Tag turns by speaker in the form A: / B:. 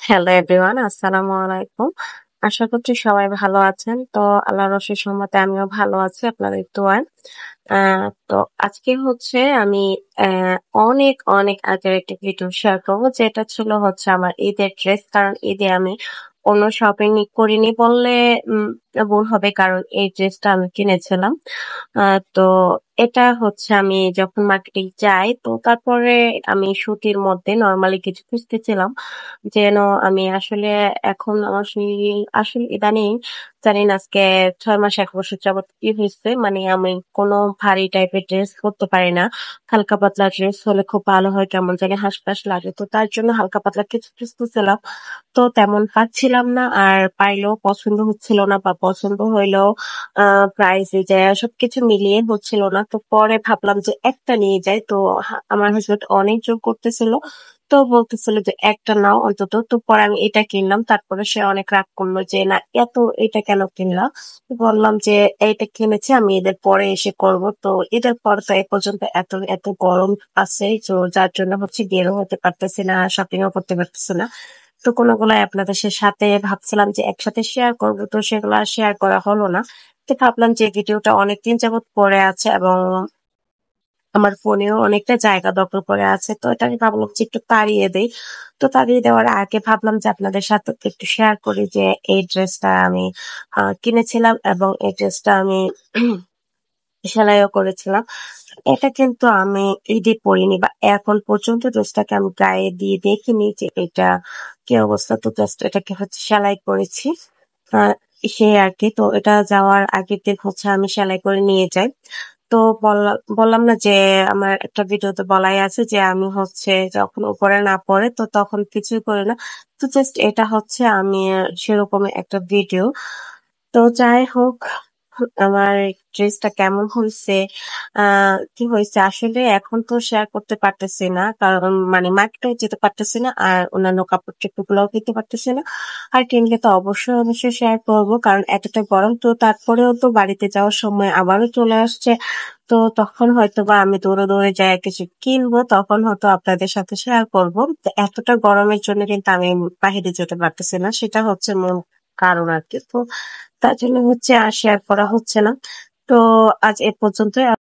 A: Hello everyone, আসসালামু আলাইকুম। আশা করছি সবাই ভালো আছেন। তো আল্লাহর অশেষ রহমতে আমিও ভালো আছি আপনাদের দোয়ায়। আ তো আজকে হচ্ছে আমি অ্যা অনেক, অনেক আগের একটা ভিডিও শেয়ার করব, যেটা ছিল হচ্ছে আমার ঈদের ড্রেস। কারণ ঈদে আমি কোনো শপিং করিনি বললে ভুল হবে, কারণ এই ড্রেসটা আমি কিনেছিলাম। আ তো এটা হচ্ছে আমি যখন মার্কেটে যাই, তো তারপরে আমি সুতির মধ্যে নরমালি কিছু খুঁজতেছিলাম। যেন আমি আসলে এখন আমার শরীর আসলে ইদানিং জানি না আজকে ৬ মাস ১ বছর যাবৎ কি হইছে, মানে আমি কোনো ভারী টাইপের ড্রেস পড়তে পারি না। হালকা পাতলা ড্রেস হলে খুব ভালো হয়, কেমন জানি হাসফাস লাগে। তো তার জন্য হালকা পাতলা কিছু খুঁজতেছিলাম। তো তেমন পাচ্ছিলাম না, আর পাইলেও পছন্দ হচ্ছিল না, বা পছন্দ হইলেও আ প্রাইস যে সবকিছু মিলিয়ে হচ্ছিল না। তো পরে ভাবলাম যে একটা নিয়ে যাই। তো আমার হাসব্যান্ড অনেক জোর করতেছিল। তো বলতেছিল যে একটা নাও অন্তত। তো পরে আমি এটা কিনলাম। তারপরে সে অনেক রাগ করলো যে না, এটা কেন কিনলা? তো বললাম যে এইটা কিনেছি আমি ঈদের পরে এসে করব। তো ঈদের পর তো এ পর্যন্ত এত গরম আছে, তো যার জন্য হচ্ছে বেরও হতে পারতেছি না, শপিং ও করতে পারতেছি না। তো কোনগুলাই আপনাদের সাথে ভাবছিলাম যে একসাথে শেয়ার করব, তো সেগুলো আর শেয়ার করা হলো না। তো ভাবলাম যে ভিডিওটা অনেকদিন যাবত পড়ে আছে এবং আমার ফোনেও অনেকটা জায়গা দখল করে আছে। তো এটা আমি ভাবলাম যে একটু তাড়িয়ে দেই। তো তাড়িয়ে দেওয়ার আগে ভাবলাম যে আপনাদের সাথে একটু শেয়ার করি যে এই ড্রেসটা আমি কিনেছিলাম এবং এই ড্রেসটা আমি সেলাইও করেছিলাম। এটা কিন্তু আমি ঈদে পড়িনি, বা এখন পর্যন্ত ড্রেসটাকে আমি গায়ে দিয়ে দেখিনি যে এটা কি অবস্থা। তো জাস্ট এটাকে হচ্ছে সেলাই করেছি। আ সে আরকি। তো এটা যাওয়ার আগের দিন হচ্ছে আমি সেলাই করে নিয়ে যাই। তো বললাম না যে আমার একটা ভিডিওতে বলাই আছে যে আমি হচ্ছে যখন উপরে না পড়ে তো তখন কিছুই করি না। তো জাস্ট এটা হচ্ছে আমি সেরকমই একটা ভিডিও। তো যাই হোক, আমার ড্রেসটা কেমন হইছে, আ কি হইছে আসলে এখন তো শেয়ার করতে পারতেছি না। কারণ মানে মার্কেটেও যেতে পারতেছি না। আর অন্যান্য কাপড়-চোপড়গুলোও কিনতে পারতেছি না। আর কিনলে তো অবশ্যই শেয়ার করব। কারণ এতটা গরম, তো তারপরেও তো বাড়িতে যাওয়ার সময় আবারও চলে আসছে। তো তখন হয়তোবা আমি দৌড়ে যাইয়া কিছু কিনবো। তখন হয়তো আপনাদের সাথে শেয়ার করব। তো এতটা গরমের জন্য কিন্তু আমি বাহিরে যেতে পারতেছি না। সেটা হচ্ছে মূল কারণ আরকি। তো তার জন্য হচ্ছে আর শেয়ার করা হচ্ছে না। তো আজ এ পর্যন্তই।